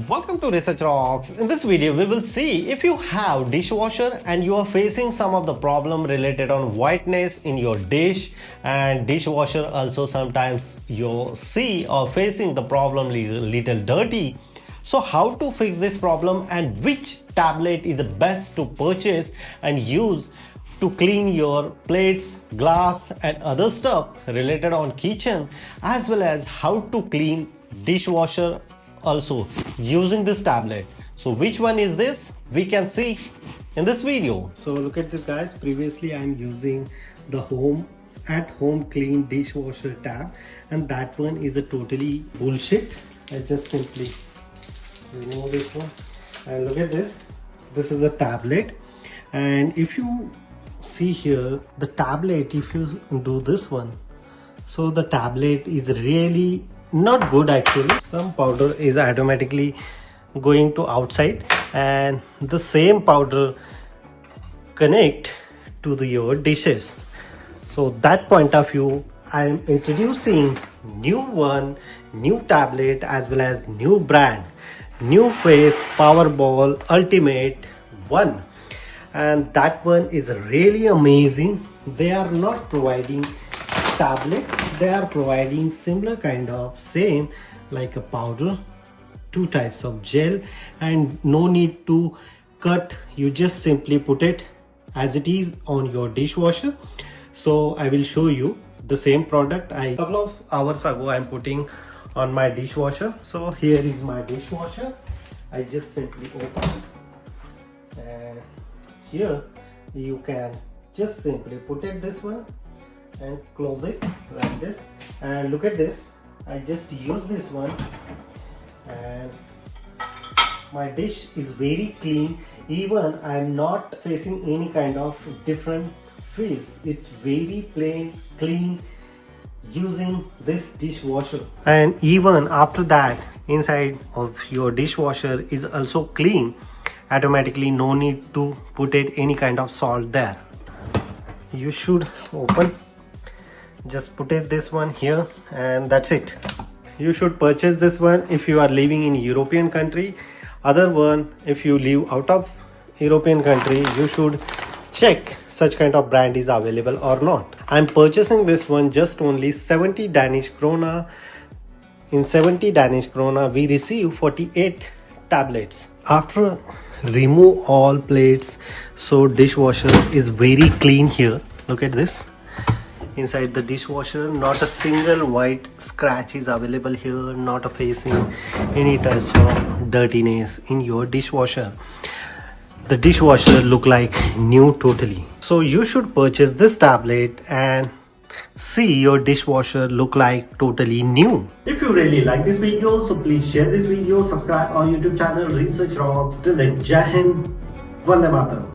Welcome to Research Rocks. In this video we will see if you have dishwasher and you are facing some of the problem related on whiteness in your dish, and dishwasher also sometimes you see or facing the problem little dirty. So how to fix this problem and which tablet is the best to purchase and use to clean your plates, glass and other stuff related on kitchen, as well as how to clean dishwasher also using this tablet. So which one is this, we can see in this video. So look at this guys, previously I'm using the at home clean dishwasher tab, and that one is a totally bullshit. I just simply remove this one and look at this. This is a tablet, and if you see here the tablet, if you do this one, so the tablet is really not good actually. Some powder is automatically going to outside, and the same powder connect to your dishes. So that point of view, I am introducing new tablet as well as new brand, new face Powerball Ultimate 1, and that one is really amazing. They are not providing tablet, they are providing similar kind of same like a powder, two types of gel, and no need to cut. You just simply put it as it is on your dishwasher. So I will show you the same product a couple of hours ago I'm putting on my dishwasher. So here is my dishwasher. I just simply open it, and here you can just simply put it this one and close it like this. And look at this, I just use this one and my dish is very clean. Even I'm not facing any kind of different feels. It's very plain clean using this dishwasher. And even after that, inside of your dishwasher is also clean automatically. No need to put it any kind of salt there. You should open, just put it this one here, and that's it. You should purchase this one if you are living in European country. Other one, if you live out of European country, you should check such kind of brand is available or not. I'm purchasing this one just only 70 Danish krona. In 70 Danish krona we receive 48 tablets. After remove all plates, so dishwasher is very clean here. Look at this. Inside the dishwasher, not a single white scratch is available here, not a facing any types of dirtiness in your dishwasher. The dishwasher look like new totally. So you should purchase this tablet and see your dishwasher look like totally new. If you really like this video, so please share this video, subscribe our YouTube channel Research Rocks. Till then, Jai Hind, Vande Mataram.